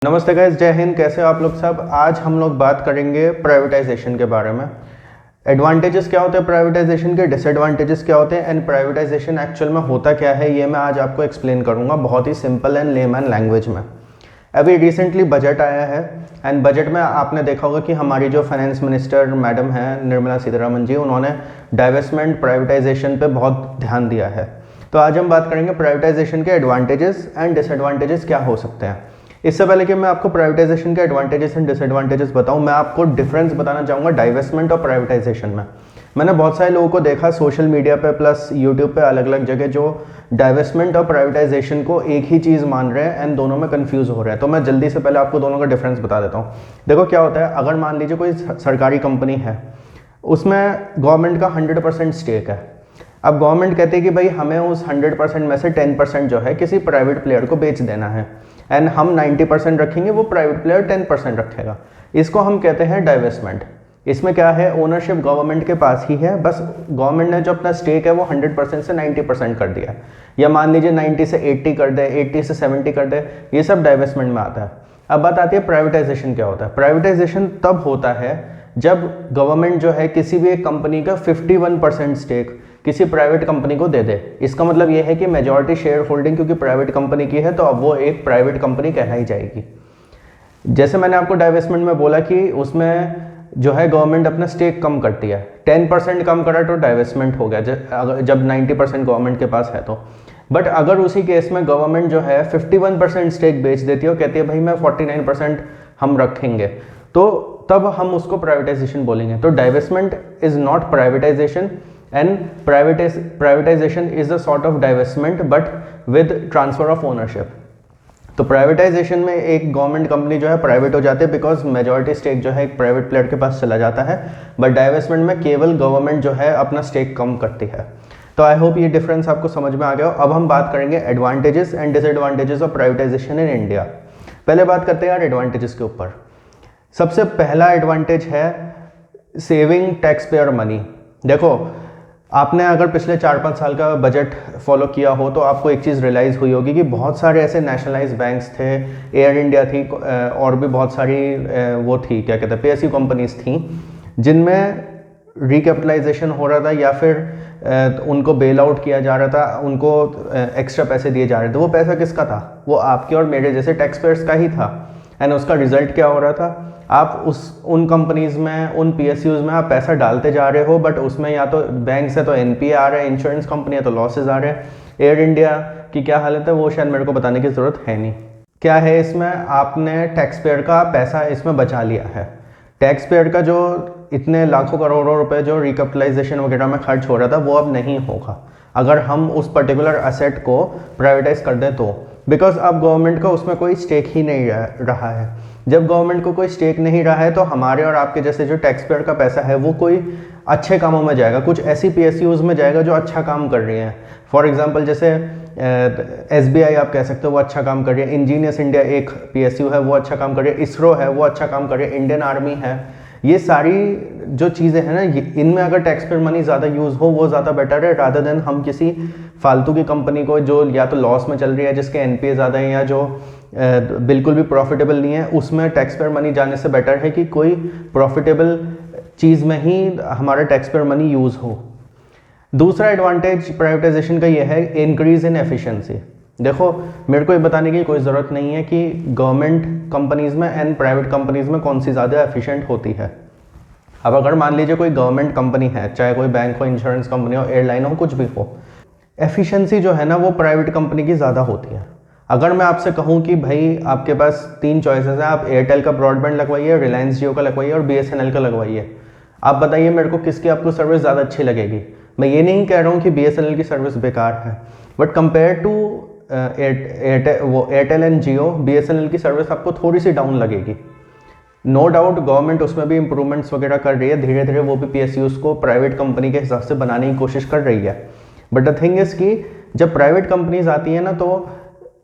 नमस्ते गाइस, जय हिंद। कैसे हो आप लोग सब। आज हम लोग बात करेंगे प्राइवेटाइजेशन के बारे में। एडवांटेजेस क्या होते हैं प्राइवेटाइजेशन के, डिसएडवांटेजेस क्या होते हैं एंड प्राइवेटाइजेशन एक्चुअल में होता क्या है, ये मैं आज आपको एक्सप्लेन करूंगा बहुत ही सिंपल एंड लेमैन लैंग्वेज में। अभी रिसेंटली बजट आया है एंड बजट में आपने देखा होगा कि हमारी जो फाइनेंस मिनिस्टर मैडम हैं निर्मला सीतारमण जी, उन्होंने डाइवेस्टमेंट प्राइवेटाइजेशन पे बहुत ध्यान दिया है। तो आज हम बात करेंगे प्राइवेटाइजेशन के एडवांटेजेस एंड डिसएडवांटेजेस क्या हो सकते हैं। इससे पहले कि मैं आपको प्राइवेटाइजेशन के एडवांटेजेस एंड डिसएडवांटेजेस बताऊं, मैं आपको डिफरेंस बताना चाहूँगा डाइवेस्टमेंट और प्राइवेटाइजेशन में। मैंने बहुत सारे लोगों को देखा सोशल मीडिया पे प्लस यूट्यूब पे अलग अलग जगह जो डाइवेस्टमेंट और प्राइवेटाइजेशन को एक ही चीज़ मान रहे हैं एंड दोनों में कंफ्यूज हो रहे हैं। तो मैं जल्दी से पहले आपको दोनों का डिफरेंस बता देता हूँ। देखो क्या होता है, अगर मान लीजिए कोई सरकारी कंपनी है, उसमें गवर्नमेंट का 100% स्टेक है। अब गवर्नमेंट कहती है कि भाई हमें उस 100% में से 10% जो है किसी प्राइवेट प्लेयर को बेच देना है एंड हम 90% रखेंगे, वो प्राइवेट प्लेयर 10% रखेगा। इसको हम कहते हैं डाइवेस्टमेंट। इसमें क्या है, ओनरशिप गवर्नमेंट के पास ही है, बस गवर्नमेंट ने जो अपना स्टेक है वो 100% से 90% कर दिया, या मान लीजिए 90 से 80 कर दे, 80 से 70 कर दे, ये सब डाइवेस्टमेंट में आता है। अब बात आती है प्राइवेटाइजेशन क्या होता है। प्राइवेटाइजेशन तब होता है जब गवर्नमेंट जो है किसी भी एक कंपनी का 51% स्टेक किसी प्राइवेट कंपनी को दे दे। इसका मतलब यह है कि मेजॉरिटी शेयर होल्डिंग क्योंकि प्राइवेट कंपनी की है तो अब वो एक प्राइवेट कंपनी कहलाई जाएगी। जैसे मैंने आपको डाइवेस्टमेंट में बोला कि उसमें जो है गवर्नमेंट अपना स्टेक कम करती है, 10% कम करा तो डाइवेस्टमेंट हो गया जब 90% गवर्नमेंट के पास है तो। बट अगर उसी केस में गवर्नमेंट जो है 51% स्टेक बेच देती है और कहती है भाई मैं 49% हम रखेंगे, तो तब हम उसको प्राइवेटाइजेशन बोलेंगे। तो divestment is not privatisation and privatisation is a sort of divestment but with transfer of ownership. तो प्राइवेटाइजेशन में एक गवर्नमेंट कंपनी जो है प्राइवेट हो जाती है बिकॉज मेजॉरिटी स्टेक जो है एक प्राइवेट प्लेयर के पास चला जाता है, बट डाइवेस्टमेंट में केवल गवर्नमेंट जो है अपना स्टेक कम करती है। तो आई होप ये डिफरेंस आपको समझ में आ गया हो। अब हम बात करेंगे advantages and disadvantages of privatisation in India. पहले बात करते हैं यार एडवांटेजेस के ऊपर। सबसे पहला एडवांटेज है सेविंग टैक्स पेयर मनी। देखो, आपने अगर पिछले 4-5 साल का बजट फॉलो किया हो तो आपको एक चीज़ रियलाइज़ हुई होगी कि बहुत सारे ऐसे नेशनलाइज्ड बैंक्स थे, एयर इंडिया थी और भी बहुत सारी वो थी, क्या कहते हैं, पीएसयू कंपनीज थी, जिनमें रिकैपिटलाइजेशन हो रहा था या फिर उनको बेल आउट किया जा रहा था, उनको एक्स्ट्रा पैसे दिए जा रहे थे। वो पैसा किसका था? वो आपके और मेरे जैसे टैक्स पेयर्स का ही था। एंड उसका रिजल्ट क्या हो रहा था, आप उन कंपनीज में, उन पीएसयूज में आप पैसा डालते जा रहे हो, बट उसमें या तो बैंक से तो एनपीए आ रहे हैं, इंश्योरेंस कंपनी है तो लॉसेज आ रहे हैं। एयर इंडिया की क्या हालत है वो शायद मेरे को बताने की ज़रूरत है नहीं। क्या है इसमें, आपने टैक्स पेयर का पैसा इसमें बचा लिया है। टैक्स पेयर का जो इतने लाखों करोड़ों रुपए जो रिकैपिटलाइजेशन वगैरह में खर्च हो रहा था वो अब नहीं होगा अगर हम उस पर्टिकुलर असेट को प्राइवेटाइज कर दें तो, बिकॉज अब गवर्नमेंट का उसमें कोई स्टेक ही नहीं रहा है। जब गवर्नमेंट को कोई स्टेक नहीं रहा है तो हमारे और आपके जैसे जो टैक्स पेयर का पैसा है वो कोई अच्छे कामों में जाएगा, कुछ ऐसी पीएसयूज में जाएगा जो अच्छा काम कर रही हैं। फॉर एग्जांपल जैसे एसबीआई आप कह सकते हो वो अच्छा काम कर रही है, इंजीनियर्स इंडिया एक पीएसयू है वो अच्छा काम कर रही है, इसरो है वो अच्छा काम कर रही है, इंडियन आर्मी है। ये सारी जो चीज़ें हैं ना, इनमें अगर टैक्स पेयर मनी ज़्यादा यूज़ हो वो ज़्यादा बेटर है रादर देन हम किसी फालतू की कंपनी को जो या तो लॉस में चल रही है, जिसके एनपीए ज़्यादा है, या जो बिल्कुल भी प्रॉफिटेबल नहीं है, उसमें टैक्स पेयर मनी जाने से बेटर है कि कोई प्रॉफिटेबल चीज़ में ही हमारा टैक्स पेयर मनी यूज़ हो। दूसरा एडवांटेज प्राइवेटाइजेशन का यह है इंक्रीज इन एफिशिएंसी। देखो, मेरे को ये बताने की कोई ज़रूरत नहीं है कि गवर्नमेंट कंपनीज़ में एंड प्राइवेट कंपनीज़ में कौन सी ज़्यादा एफिशिएंट होती है। अब अगर मान लीजिए कोई गवर्नमेंट कंपनी है, चाहे कोई बैंक हो, इंश्योरेंस कंपनी हो, एयरलाइन हो, कुछ भी हो, एफिशिएंसी जो है ना वो प्राइवेट कंपनी की ज़्यादा होती है। अगर मैं आपसे कहूँ कि भाई आपके पास 3 चॉइसेस हैं, आप एयरटेल का ब्रॉडबैंड लगवाइए, रिलायंस जियो का लगवाइए और बीएसएनएल का लगवाइए, आप बताइए मेरे को किसकी आपको सर्विस ज़्यादा अच्छी लगेगी। मैं ये नहीं कह रहा हूँ कि बीएसएनएल की सर्विस बेकार है, but compare to Airtel and Jio, BSNL की सर्विस आपको थोड़ी सी डाउन लगेगी। नो डाउट गवर्नमेंट उसमें भी इंप्रूवमेंट्स वगैरह कर रही है, धीरे धीरे वो भी पीएसयूज को प्राइवेट कंपनी के हिसाब से बनाने की कोशिश कर रही है। बट द थिंग इज कि जब प्राइवेट कंपनीज आती है ना, तो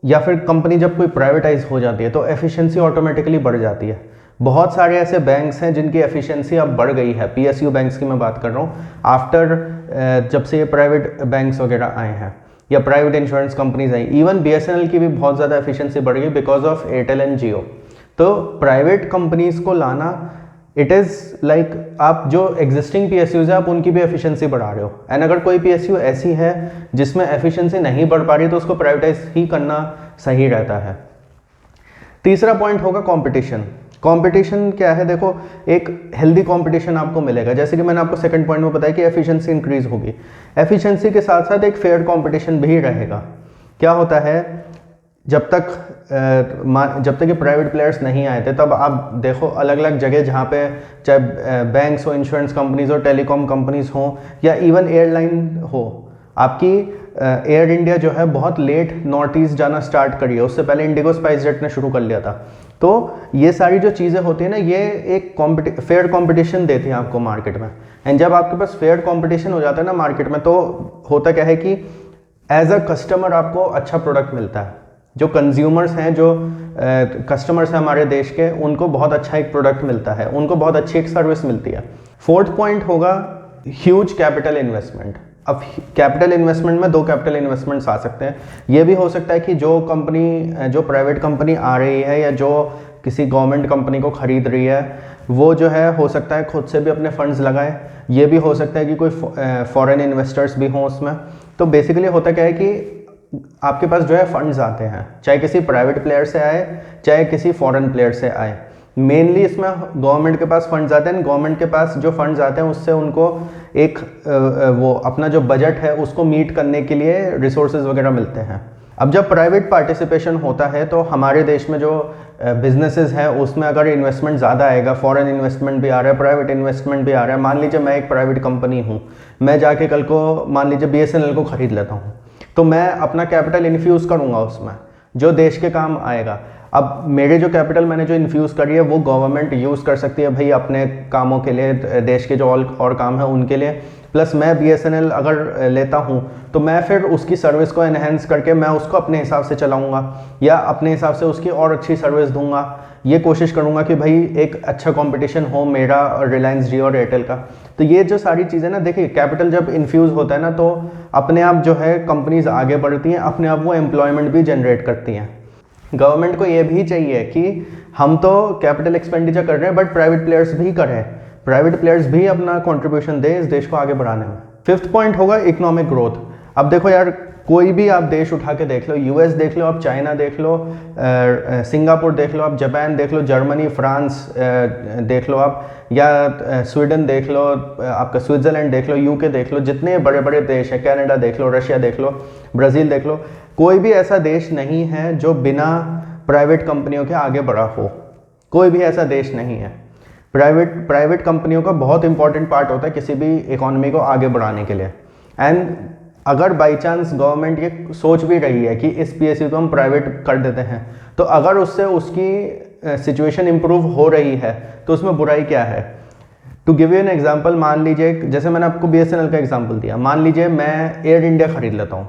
या फिर कंपनी जब कोई प्राइवेटाइज हो जाती है तो एफिशिएंसी ऑटोमेटिकली बढ़ जाती है। बहुत सारे ऐसे बैंक्स हैं जिनकी एफिशिएंसी अब बढ़ गई है, पीएसयू बैंक्स की मैं बात कर रहा हूँ, आफ्टर जब से ये प्राइवेट बैंक्स वगैरह आए हैं या प्राइवेट इंश्योरेंस कंपनीज आई। इवन बीएसएनएल की भी बहुत ज़्यादा एफिशिएंसी बढ़ गई बिकॉज ऑफ एयरटेल एंड जियो। तो प्राइवेट कंपनीज को लाना, इट इज़ लाइक आप जो एग्जिस्टिंग PSUs है आप उनकी भी एफिशिएंसी बढ़ा रहे हो, एंड अगर कोई PSU ऐसी है जिसमें एफिशिएंसी नहीं बढ़ पा रही तो उसको प्राइवेटाइज ही करना सही रहता है। तीसरा पॉइंट होगा कंपटीशन। कंपटीशन क्या है, देखो एक हेल्दी कंपटीशन आपको मिलेगा, जैसे कि मैंने आपको सेकंड पॉइंट में बताया कि एफिशिएंसी इंक्रीज होगी, एफिशिएंसी के साथ साथ एक फेयर कंपटीशन भी रहेगा। क्या होता है, जब तक ये प्राइवेट प्लेयर्स नहीं आए थे तब आप देखो अलग अलग जगह जहाँ पे चाहे बैंक्स हो, इंश्योरेंस कंपनीज हो, टेलीकॉम कंपनीज हो, या इवन एयरलाइन हो, आपकी एयर इंडिया जो है बहुत लेट नॉर्थ ईस्ट जाना स्टार्ट करी है, उससे पहले इंडिगो स्पाइस जेट ने शुरू कर लिया था। तो ये सारी जो चीज़ें होती हैं ना, ये एक फेयर कंपटीशन देती हैं आपको मार्केट में, एंड जब आपके पास फेयर कंपटीशन हो जाता है ना मार्केट में, तो होता क्या है कि एज अ कस्टमर आपको अच्छा प्रोडक्ट मिलता है। जो कंज्यूमर्स हैं, जो कस्टमर्स हैं हमारे देश के, उनको बहुत अच्छा एक प्रोडक्ट मिलता है, उनको बहुत अच्छी एक सर्विस मिलती है। फोर्थ पॉइंट होगा ह्यूज कैपिटल इन्वेस्टमेंट। अब कैपिटल इन्वेस्टमेंट में दो कैपिटल इन्वेस्टमेंट्स आ सकते हैं। ये भी हो सकता है कि जो प्राइवेट कंपनी आ रही है या जो किसी गवर्नमेंट कंपनी को खरीद रही है, वो जो है हो सकता है खुद से भी अपने फंड्स लगाए। ये भी हो सकता है कि कोई फॉरेन इन्वेस्टर्स भी हों उसमें। तो बेसिकली होता क्या है कि आपके पास जो है फंड्स आते हैं, चाहे किसी प्राइवेट प्लेयर से आए चाहे किसी फॉरेन प्लेयर से आए। मेनली इसमें गवर्नमेंट के पास फंड्स आते हैं। गवर्नमेंट के पास जो फंड्स आते हैं उससे उनको एक वो अपना जो बजट है उसको मीट करने के लिए रिसोर्सेज वगैरह मिलते हैं। अब जब प्राइवेट पार्टिसिपेशन होता है तो हमारे देश में जो बिजनेसेस हैं उसमें अगर इन्वेस्टमेंट ज़्यादा आएगा, फॉरेन इन्वेस्टमेंट भी आ रहा है, प्राइवेट इन्वेस्टमेंट भी आ रहा है। मान लीजिए मैं एक प्राइवेट कंपनी हूँ, मैं जाके कल को मान लीजिए BSNL को खरीद लेता हूँ, तो मैं अपना कैपिटल इन्फ्यूज़ करूँगा उसमें जो देश के काम आएगा। अब मेरे जो कैपिटल मैंने जो इन्फ्यूज़ करी है वो गवर्नमेंट यूज़ कर सकती है भाई अपने कामों के लिए, देश के जो और काम है उनके लिए। प्लस मैं BSNL अगर लेता हूँ तो मैं फिर उसकी सर्विस को एनहेंस करके मैं उसको अपने हिसाब से चलाऊँगा या अपने हिसाब से उसकी और अच्छी सर्विस दूंगा। ये कोशिश करूँगा कि भाई एक अच्छा कंपटीशन हो मेरा और रिलायंस जियो और एयरटेल का। तो ये जो सारी चीज़ें ना, देखिए कैपिटल जब इन्फ्यूज़ होता है ना तो अपने आप जो है कंपनीज आगे बढ़ती हैं, अपने आप वो एम्प्लॉयमेंट भी जनरेट करती हैं। गवर्नमेंट को ये भी चाहिए कि हम तो कैपिटल एक्सपेंडिचर कर रहे हैं बट प्राइवेट प्लेयर्स भी करें, प्राइवेट प्लेयर्स भी अपना कंट्रीब्यूशन दें इस देश को आगे बढ़ाने में। फिफ्थ पॉइंट होगा इकोनॉमिक ग्रोथ। अब देखो यार, कोई भी आप देश उठा के देख लो, US देख लो, आप चाइना देख लो, सिंगापुर देख लो, आप जापान देख लो, जर्मनी, फ्रांस देख लो आप, या स्वीडन देख लो, आपका स्विट्ज़रलैंड देख लो, UK देख लो, जितने बड़े बड़े देश हैं, कनाडा देख लो, रशिया देख लो, ब्राज़ील देख लो, कोई भी ऐसा देश नहीं है जो बिना प्राइवेट कंपनियों के आगे बढ़ा हो। कोई भी ऐसा देश नहीं है। प्राइवेट कंपनियों का बहुत इंपॉर्टेंट पार्ट होता है किसी भी इकोनॉमी को आगे बढ़ाने के लिए। एंड अगर बाई चांस गवर्नमेंट ये सोच भी रही है कि इस PSU को हम प्राइवेट कर देते हैं, तो अगर उससे उसकी सिचुएशन इंप्रूव हो रही है तो उसमें बुराई क्या है। To give you an example, मान लीजिए जैसे मैंने आपको BSNL का एग्जांपल दिया, मान लीजिए मैं एयर इंडिया खरीद लेता हूँ,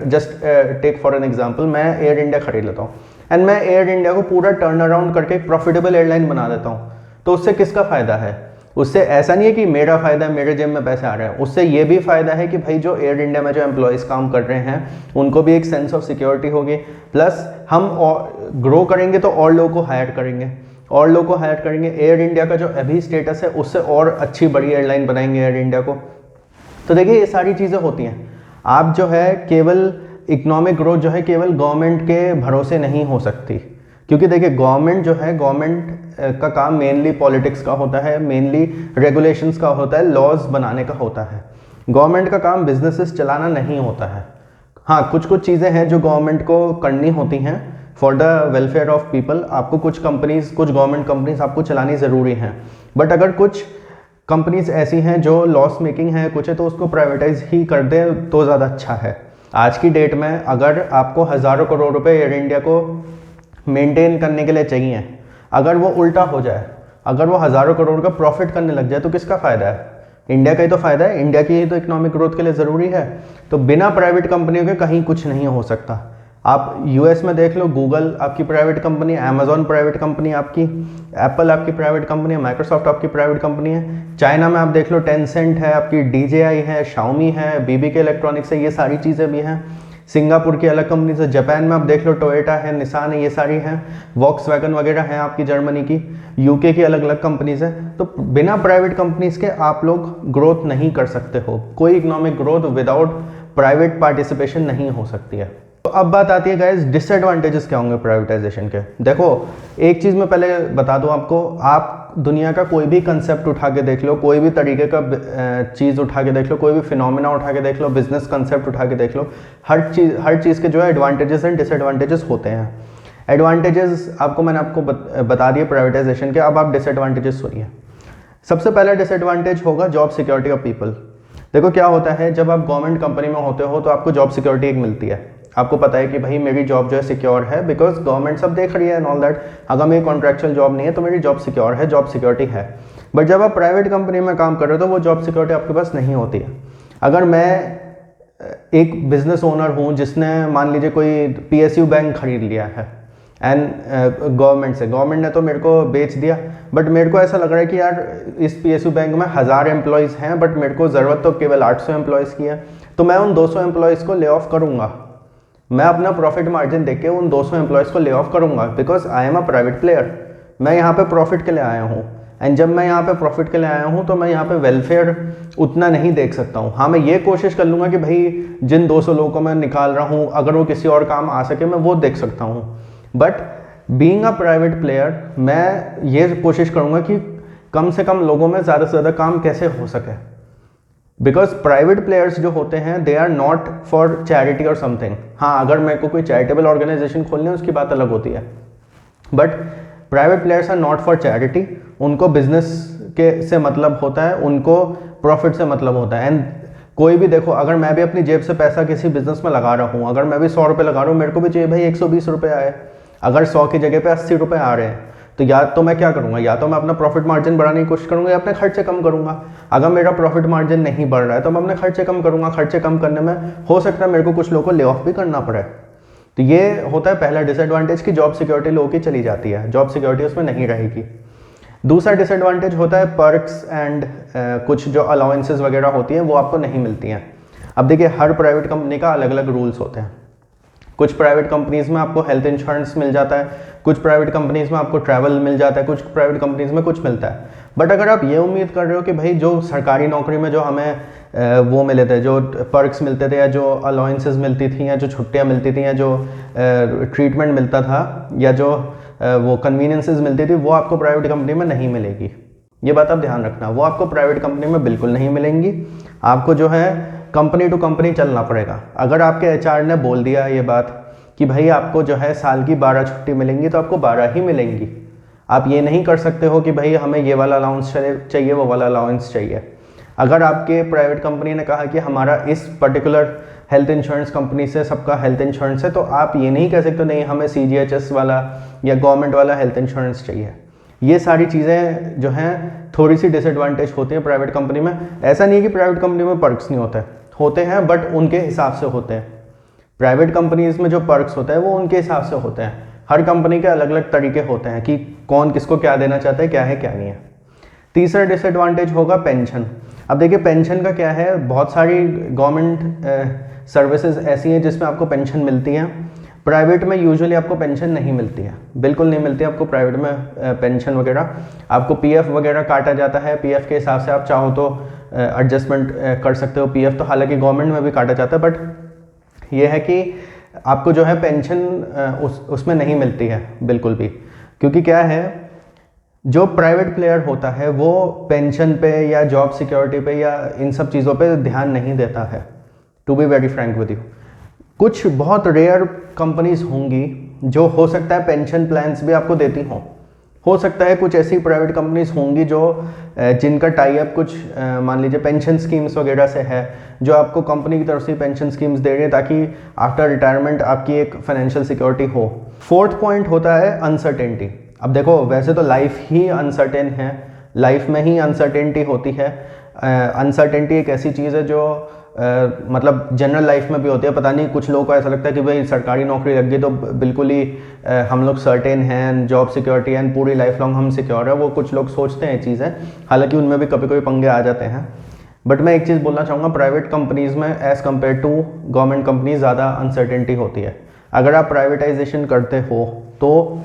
just take for an example, मैं एयर इंडिया खरीद लेता हूँ एंड मैं एयर इंडिया को पूरा टर्न अराउंड करके एक प्रॉफिटेबल एयरलाइन बना देता हूँ। तो उससे किसका फ़ायदा है? उससे ऐसा नहीं है कि मेरा फ़ायदा है, मेरे जेब में पैसे आ रहे हैं, उससे ये भी फ़ायदा है कि भाई जो एयर इंडिया में जो एम्प्लॉयज़ काम कर रहे हैं उनको भी एक सेंस ऑफ सिक्योरिटी होगी। प्लस हम ग्रो करेंगे तो और लोगों को हायर करेंगे, एयर इंडिया का जो अभी स्टेटस है उससे और अच्छी बड़ी एयरलाइन बनाएंगे एयर इंडिया को। तो देखिए ये सारी चीज़ें होती हैं। आप जो है केवल इकोनॉमिक ग्रोथ जो है केवल गवर्नमेंट के भरोसे नहीं हो सकती, क्योंकि देखिए गवर्नमेंट का काम मेनली पॉलिटिक्स का होता है, मेनली रेगुलेशंस का होता है, लॉज बनाने का होता है। गवर्नमेंट का काम बिजनेसेस चलाना नहीं होता है। हाँ, कुछ चीज़ें हैं जो गवर्नमेंट को करनी होती हैं for the welfare of people. आपको कुछ गवर्नमेंट कंपनीज आपको चलानी ज़रूरी हैं, बट अगर कुछ कंपनीज ऐसी हैं जो लॉस मेकिंग है कुछ है, तो उसको प्राइवेटाइज ही कर दे तो ज़्यादा अच्छा है। आज की डेट में अगर आपको हज़ारों करोड़ रुपए एयर इंडिया को मेंटेन करने के लिए चाहिए, अगर वो उल्टा हो जाए, अगर वो हज़ारों करोड़ का प्रॉफिट करने लग जाए तो किसका फ़ायदा है? इंडिया का ही तो फ़ायदा है, इंडिया की ही तो इकोनॉमिक ग्रोथ के लिए ज़रूरी है। तो बिना प्राइवेट कंपनियों के कहीं कुछ नहीं हो सकता। आप US में देख लो, गूगल आपकी प्राइवेट कंपनी है, अमेजॉन प्राइवेट कंपनी आपकी, एप्पल आपकी प्राइवेट कंपनी है, माइक्रोसॉफ्ट आपकी प्राइवेट कंपनी है। चाइना में आप देख लो, टेंसेंट है आपकी, DJI है, शाओमी है, BBK इलेक्ट्रॉनिक्स है, ये सारी चीज़ें भी हैं। सिंगापुर की अलग कंपनीज है, जापान में आप देख लो टोयोटा है, निसान है, ये सारी हैं, वॉक्सवैगन वगैरह हैं आपकी जर्मनी की, यूके की अलग अलग कंपनीज हैं। तो बिना प्राइवेट कंपनीज के आप लोग ग्रोथ नहीं कर सकते हो, कोई economic growth without private participation नहीं हो सकती है। तो अब बात आती है गाइस डिसएडवांटेजेस क्या होंगे प्राइवेटाइजेशन के। देखो एक चीज़ मैं पहले बता दूं आपको, आप दुनिया का कोई भी कंसेप्ट उठा के देख लो, कोई भी तरीके का चीज़ उठा के देख लो, कोई भी फिनोमिना उठा के देख लो, बिजनेस कंसेप्ट उठा के देख लो, हर चीज़ के जो है एडवांटेजेस एंड डिसएडवांटेजेस होते हैं। एडवांटेजेस मैंने आपको बता दिए प्राइवेटाइजेशन के, अब आप डिसएडवांटेजेस सुनिए। सबसे पहला डिसएडवांटेज होगा जॉब सिक्योरिटी ऑफ पीपल। देखो क्या होता है, जब आप गवर्नमेंट कंपनी में होते हो तो आपको जॉब सिक्योरिटी एक मिलती है, आपको पता है कि भाई मेरी जॉब जो है सिक्योर है, बिकॉज गवर्नमेंट सब देख रही है एंड ऑल दैट। अगर मेरी कॉन्ट्रैक्चुअल जॉब नहीं है तो मेरी जॉब सिक्योर है, जॉब सिक्योरिटी है। बट जब आप प्राइवेट कंपनी में काम कर रहे हो तो वो जॉब सिक्योरिटी आपके पास नहीं होती है। अगर मैं एक बिजनेस ओनर हूँ जिसने मान लीजिए कोई PSU बैंक खरीद लिया है एंड गवर्नमेंट ने तो मेरे को बेच दिया, बट मेरे को ऐसा लग रहा है कि यार इस PSU बैंक में 1000 एम्प्लॉयज़ हैं बट मेरे को ज़रूरत तो केवल 800 एम्प्लॉयज़ की है, तो मैं उन 200 एम्प्लॉयज़ को ले ऑफ करूँगा। मैं अपना प्रॉफिट मार्जिन देख के उन 200 एम्प्लॉयज़ को ले ऑफ करूँगा, because I am a private player. मैं यहाँ पे प्रॉफिट के लिए आया हूँ, एंड जब मैं यहाँ पे प्रॉफिट के लिए आया हूँ तो मैं यहाँ पे वेलफेयर उतना नहीं देख सकता हूँ। हाँ, मैं ये कोशिश कर लूँगा कि भाई जिन 200 लोगों को मैं निकाल रहा हूँ अगर वो किसी और काम आ सके मैं वो देख सकता हूँ, but being a private player मैं ये कोशिश करूँगा कि कम से कम लोगों में ज़्यादा से ज़्यादा काम कैसे हो सके, बिकॉज प्राइवेट प्लेयर्स जो होते हैं they are not for charity और समथिंग। हाँ, अगर मेरे को कोई चैरिटेबल ऑर्गेनाइजेशन खोलनी है उसकी बात अलग होती है, but private players are not for charity. उनको बिजनेस के से मतलब होता है, उनको प्रॉफिट से मतलब होता है। एंड कोई भी देखो, अगर मैं भी अपनी जेब से पैसा किसी बिजनेस में लगा रहा हूँ, अगर मैं भी 100 रुपये लगा रहा हूँ, मेरे को भी चाहिए भाई 120 रुपये आए। अगर 100 की जगह पे 80 रुपये आ रहे हैं तो या तो मैं क्या करूँगा, या तो मैं अपना प्रॉफिट मार्जिन बढ़ाने की कोशिश करूँगा या अपने खर्चे कम करूँगा। अगर मेरा प्रॉफिट मार्जिन नहीं बढ़ रहा है तो मैं अपने खर्चे कम करूँगा। खर्चे कम करने में हो सकता है मेरे को कुछ लोगों को ले ऑफ भी करना पड़े। तो ये होता है पहला डिसएडवांटेज कि जॉब सिक्योरिटी लोगों की चली जाती है, जॉब सिक्योरिटी उसमें नहीं रहेगी। दूसरा डिसएडवांटेज होता है पर्क्स एंड कुछ जो अलाउंसेस वगैरह होती हैं वो आपको नहीं मिलती हैं। अब देखिए हर प्राइवेट कंपनी का अलग अलग रूल्स होते हैं। कुछ प्राइवेट कंपनीज में आपको हेल्थ इंश्योरेंस मिल जाता है, कुछ प्राइवेट कंपनीज में आपको ट्रैवल मिल जाता है, कुछ प्राइवेट कंपनीज में कुछ मिलता है। बट अगर आप ये उम्मीद कर रहे हो कि भाई जो सरकारी नौकरी में जो हमें वो मिले थे, जो पर्क्स मिलते थे या जो अलाउंसेस मिलती थी या जो छुट्टियाँ मिलती थी या जो ट्रीटमेंट मिलता था या जो वो कन्वीनियंसेस मिलती थी, वो आपको प्राइवेट कंपनी में नहीं मिलेगी। ये बात आप ध्यान रखना, वो आपको प्राइवेट कंपनी में बिल्कुल नहीं मिलेंगी। आपको जो है कंपनी टू कंपनी चलना पड़ेगा। अगर आपके HR ने बोल दिया ये बात कि भाई आपको जो है साल की 12 छुट्टी मिलेंगी तो आपको 12 ही मिलेंगी। आप ये नहीं कर सकते हो कि भाई हमें ये वाला अलाउंस चाहिए, वो वाला अलाउंस चाहिए। अगर आपके प्राइवेट कंपनी ने कहा कि हमारा इस पर्टिकुलर हेल्थ इंश्योरेंस कंपनी से सबका हेल्थ इंश्योरेंस है, तो आप ये नहीं कह सकते नहीं हमें CGHS वाला या गवर्नमेंट वाला हेल्थ इंश्योरेंस चाहिए। ये सारी चीज़ें जो हैं थोड़ी सी डिसएडवांटेज होती है प्राइवेट कंपनी में। ऐसा नहीं है कि प्राइवेट कंपनी में पर्क्स नहीं होते हैं, बट उनके हिसाब से होते हैं। प्राइवेट कंपनीज में जो पर्क्स होते हैं वो उनके हिसाब से होते हैं। हर कंपनी के अलग अलग तरीके होते हैं कि कौन किसको क्या देना चाहता है, क्या है क्या नहीं है। तीसरा डिसएडवांटेज होगा पेंशन। अब देखिए पेंशन का क्या है, बहुत सारी गवर्नमेंट सर्विसेज ऐसी हैं जिसमें आपको पेंशन मिलती है। प्राइवेट में यूजुअली आपको पेंशन नहीं मिलती है, बिल्कुल नहीं मिलती है आपको प्राइवेट में पेंशन वगैरह। आपको PF वगैरह काटा जाता है, PF के हिसाब से आप चाहो तो एडजस्टमेंट कर सकते हो। PF तो हालांकि गवर्नमेंट में भी काटा जाता है, बट ये है कि आपको जो है पेंशन उसमें नहीं मिलती है बिल्कुल भी, क्योंकि क्या है जो प्राइवेट प्लेयर होता है वो पेंशन पे या जॉब सिक्योरिटी पे या इन सब चीज़ों पे ध्यान नहीं देता है, to be very frank with you. कुछ बहुत रेयर कंपनीज होंगी जो हो सकता है पेंशन प्लान्स भी आपको देती हों। हो सकता है कुछ ऐसी प्राइवेट कंपनीज होंगी जो जिनका टाई अप कुछ मान लीजिए पेंशन स्कीम्स वगैरह से है, जो आपको कंपनी की तरफ से पेंशन स्कीम्स दे रही है ताकि आफ्टर रिटायरमेंट आपकी एक फाइनेंशियल सिक्योरिटी हो। फोर्थ पॉइंट होता है अनसर्टेनिटी। अब देखो वैसे तो लाइफ ही अनसर्टेन है, लाइफ में ही अनसर्टेनिटी होती है। अनसर्टेनिटी एक ऐसी चीज़ है जो मतलब जनरल लाइफ में भी होती है। पता नहीं कुछ लोगों को ऐसा लगता है कि भाई सरकारी नौकरी लग गई तो बिल्कुल ही हम लोग सर्टेन हैं, जॉब सिक्योरिटी एंड पूरी लाइफ लॉन्ग हम सिक्योर है। वो कुछ लोग सोचते हैं चीज़ें, हालांकि उनमें भी कभी कभी पंगे आ जाते हैं। बट मैं एक चीज़ बोलना चाहूँगा, प्राइवेट कंपनीज़ में as compare to government companies ज़्यादा अनसर्टेनिटी होती है। अगर आप प्राइवेटाइजेशन करते हो तो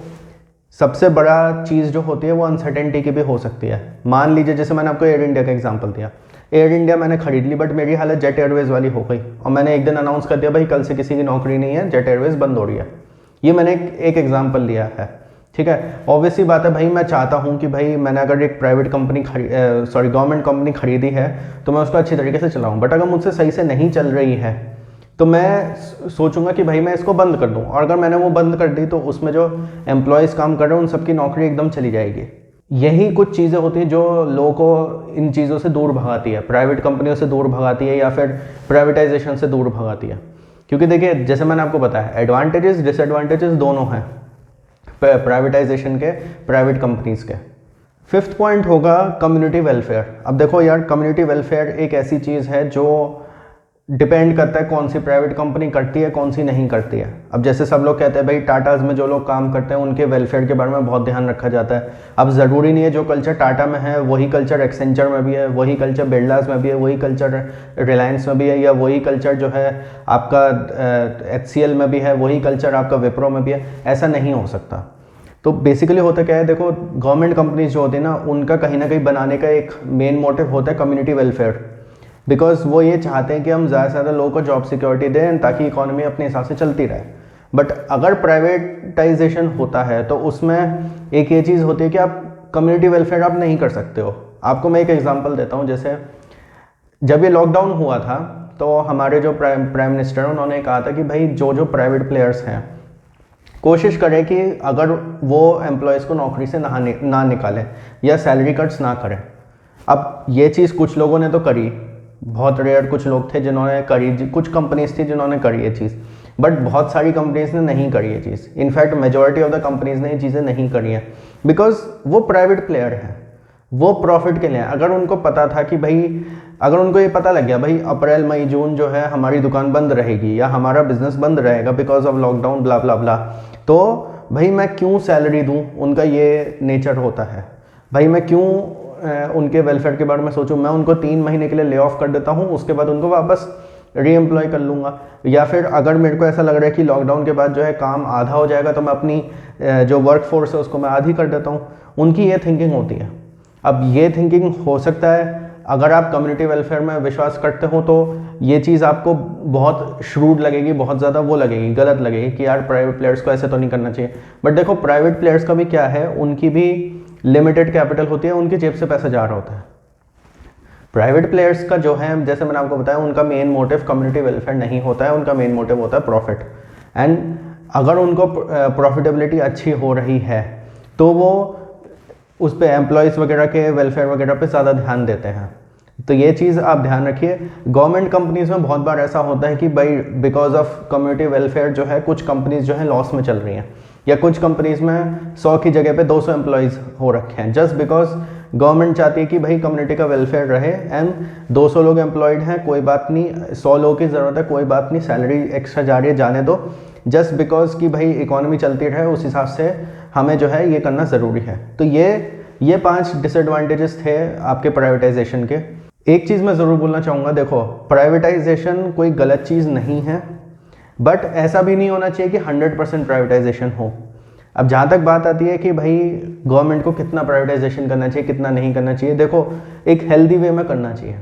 सबसे बड़ा चीज़ जो होती है वो अनसर्टेनिटी की भी हो सकती है। मान लीजिए जैसे मैंने आपको एयर इंडिया का एग्जांपल दिया, एयर इंडिया मैंने खरीद ली बट मेरी हालत जेट एयरवेज़ वाली हो गई और मैंने एक दिन अनाउंस कर दिया भाई कल से किसी की नौकरी नहीं है, जेट एयरवेज़ बंद हो रही है। ये मैंने एक एग्जाम्पल लिया है, ठीक है। ऑब्वियसली बात है भाई, मैं चाहता हूँ कि भाई मैंने अगर एक प्राइवेट कंपनी गवर्नमेंट कंपनी खरीदी है तो मैं उसको अच्छी तरीके से चलाऊँ, बट अगर मुझसे सही से नहीं चल रही है तो मैं सोचूंगा कि भाई मैं इसको बंद कर दूं, और अगर मैंने वो बंद कर दी तो उसमें जो एम्प्लॉयज़ काम कर रहे हैं उन सबकी नौकरी एकदम चली जाएगी। यही कुछ चीज़ें होती हैं जो लोगों को इन चीज़ों से दूर भगाती है, प्राइवेट कंपनियों से दूर भगाती है या फिर प्राइवेटाइजेशन से दूर भगाती है। क्योंकि देखिए जैसे मैंने आपको बताया, एडवांटेजेस डिसएडवांटेजेस दोनों हैं प्राइवेटाइजेशन के, प्राइवेट कंपनीज़ के। फिफ्थ पॉइंट होगा कम्युनिटी वेलफेयर। अब देखो यार, कम्युनिटी वेलफेयर एक ऐसी चीज़ है जो डिपेंड करता है कौन सी प्राइवेट कंपनी करती है कौन सी नहीं करती है। अब जैसे सब लोग कहते हैं भाई टाटाज में जो लोग काम करते हैं उनके वेलफेयर के बारे में बहुत ध्यान रखा जाता है। अब ज़रूरी नहीं है जो कल्चर टाटा में है वही कल्चर एक्सेंचर में भी है, वही कल्चर बिरलास में भी है, वही कल्चर रिलायंस में भी है, या वही कल्चर जो है आपका HCL में भी है, वही कल्चर आपका विप्रो में भी है। ऐसा नहीं हो सकता। तो बेसिकली होता क्या है, देखो गवर्नमेंट कंपनीज जो होती है ना, उनका कहीं ना कहीं बनाने का एक मेन मोटिव होता है कम्युनिटी वेलफेयर, बिकॉज वो ये चाहते हैं कि हम ज़्यादा से ज़्यादा लोगों को जॉब सिक्योरिटी दें ताकि इकोनॉमी अपने हिसाब से चलती रहे। बट अगर प्राइवेटाइजेशन होता है तो उसमें एक ये चीज़ होती है कि आप कम्युनिटी वेलफेयर आप नहीं कर सकते हो। आपको मैं एक एग्जांपल देता हूँ। जैसे जब ये लॉकडाउन हुआ था तो हमारे जो प्राइम मिनिस्टर उन्होंने कहा था कि भाई जो प्राइवेट प्लेयर्स हैं कोशिश करें कि अगर वो एम्प्लॉयज़ को नौकरी से ना निकालें या सैलरी कट्स ना करें। अब ये चीज़ कुछ लोगों ने तो करी, बहुत रेयर कुछ लोग थे जिन्होंने करी, कुछ कंपनीज थी जिन्होंने करी ये चीज़, बट बहुत सारी कंपनीज ने नहीं करी ये चीज़। In fact majority of the companies ने ये चीज़ें नहीं करी हैं बिकॉज वो प्राइवेट प्लेयर हैं, वो प्रॉफिट के लिए। अगर उनको पता था कि भाई, अगर उनको ये पता लग गया भाई अप्रैल मई जून जो है हमारी दुकान बंद रहेगी या हमारा बिजनेस बंद रहेगा बिकॉज ऑफ लॉकडाउन ब्ला ब्ला ब्ला, तो भाई मैं क्यों सैलरी दूँ, उनका ये नेचर होता है। भाई मैं क्यों उनके वेलफेयर के बारे में सोचूं, मैं उनको 3 महीने के लिए ले ऑफ कर देता हूं, उसके बाद उनको वापस रीएम्प्लॉय कर लूँगा। या फिर अगर मेरे को ऐसा लग रहा है कि लॉकडाउन के बाद जो है काम आधा हो जाएगा तो मैं अपनी जो वर्क फोर्स है उसको मैं आधी कर देता हूँ। उनकी ये थिंकिंग होती है। अब ये थिंकिंग हो सकता है अगर आप कम्युनिटी वेलफेयर में विश्वास करते हो तो ये चीज़ आपको बहुत श्रूड लगेगी, बहुत ज़्यादा वो लगेगी, गलत लगेगी कि यार प्राइवेट प्लेयर्स को ऐसे तो नहीं करना चाहिए। बट देखो प्राइवेट प्लेयर्स का भी क्या है, उनकी भी लिमिटेड कैपिटल होती है, उनकी जेब से पैसा जा रहा होता है। प्राइवेट प्लेयर्स का जो है, जैसे मैंने आपको बताया, उनका मेन मोटिव कम्युनिटी वेलफेयर नहीं होता है, उनका मेन मोटिव होता है प्रॉफिट। एंड अगर उनको प्रॉफिटेबिलिटी अच्छी हो रही है तो वो उस पर एम्प्लॉयज़ वगैरह के वेलफेयर वगैरह पे ज़्यादा ध्यान देते हैं। तो ये चीज़ आप ध्यान रखिए। गवर्नमेंट कंपनीज में बहुत बार ऐसा होता है कि भाई बिकॉज ऑफ कम्युनिटी वेलफेयर जो है कुछ कंपनीज जो है लॉस में चल रही हैं, या कुछ कंपनीज में 100 की जगह पे 200 एम्प्लॉयज़ हो रखे हैं, जस्ट बिकॉज गवर्नमेंट चाहती है कि भाई कम्युनिटी का वेलफेयर रहे। एंड 200 लोग एम्प्लॉयड हैं, कोई बात नहीं, 100 लोगों की ज़रूरत है, कोई बात नहीं, सैलरी एक्स्ट्रा जा रही है, जाने दो, जस्ट बिकॉज कि भाई इकोनॉमी चलती रहे, उस हिसाब से हमें जो है ये करना ज़रूरी है। तो ये 5 डिसएडवांटेजेस थे आपके प्राइवेटाइजेशन के। एक चीज़ मैं ज़रूर बोलना चाहूँगा, देखो प्राइवेटाइजेशन कोई गलत चीज़ नहीं है, बट ऐसा भी नहीं होना चाहिए कि 100% प्राइवेटाइजेशन हो। अब जहाँ तक बात आती है कि भाई गवर्नमेंट को कितना प्राइवेटाइजेशन करना चाहिए, कितना नहीं करना चाहिए, देखो एक हेल्दी वे में करना चाहिए।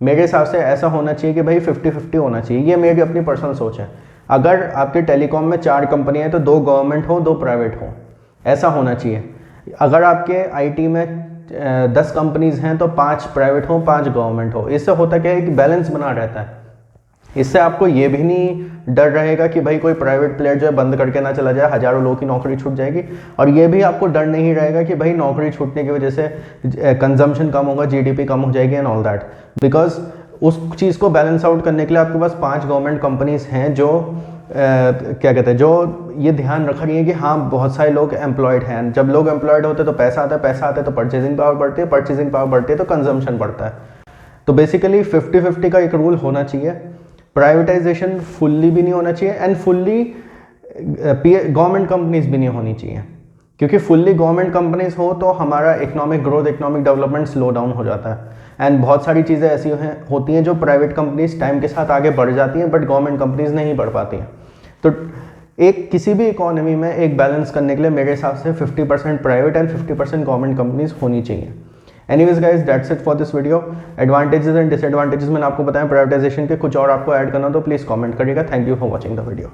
मेरे हिसाब से ऐसा होना चाहिए कि भाई 50-50 होना चाहिए। ये मेरी अपनी पर्सनल सोच है। अगर आपके टेलीकॉम में 4 कंपनियाँ हैं तो 2 गवर्नमेंट हो, 2 प्राइवेट हो, ऐसा होना चाहिए। अगर आपके IT में 10 कंपनीज हैं तो 5 प्राइवेट हो, 5 गवर्नमेंट हो। इससे होता क्या है कि बैलेंस बना रहता है। इससे आपको ये भी नहीं डर रहेगा कि भाई कोई प्राइवेट प्लेयर जो है बंद करके ना चला जाए, हज़ारों लोगों की नौकरी छूट जाएगी। और ये भी आपको डर नहीं रहेगा कि भाई नौकरी छूटने की वजह से कंजम्पशन कम होगा, GDP कम हो जाएगी एंड ऑल दैट। बिकॉज उस चीज़ को बैलेंस आउट करने के लिए आपके पास 5 गवर्नमेंट कंपनीज हैं जो क्या कहते हैं, जो ये ध्यान रख रही है कि हाँ बहुत सारे लोग एम्प्लॉयड हैं। जब लोग एम्प्लॉयड होते हैं तो पैसा आता है, पैसा आता है तो परचेजिंग पावर बढ़ती है, परचेजिंग पावर बढ़ती है तो कंजम्पशन बढ़ता है। तो बेसिकली 50-50 का एक रूल होना चाहिए। प्राइवेटाइजेशन फुल्ली भी नहीं होना चाहिए एंड फुल्ली गवर्नमेंट कंपनीज भी नहीं होनी चाहिए। क्योंकि फुल्ली गवर्नमेंट कंपनीज हो तो हमारा economic growth, economic development slow down हो जाता है। एंड बहुत सारी चीज़ें ऐसी होती हैं जो प्राइवेट कंपनीज टाइम के साथ आगे बढ़ जाती हैं, बट गवर्नमेंट कंपनीज नहीं बढ़ पाती हैं। तो एक किसी भी इकोनॉमी में एक बैलेंस करने के लिए मेरे हिसाब से 50% प्राइवेट एंड 50% गवर्नमेंट कंपनीज होनी चाहिए। Anyways guys, that's it for this video. Advantages and disadvantages मैंने आपको बताया प्राइवेटाइजेशन के। कुछ और आपको ऐड करना तो प्लीज़ कमेंट करिएगा। Thank you for watching the video.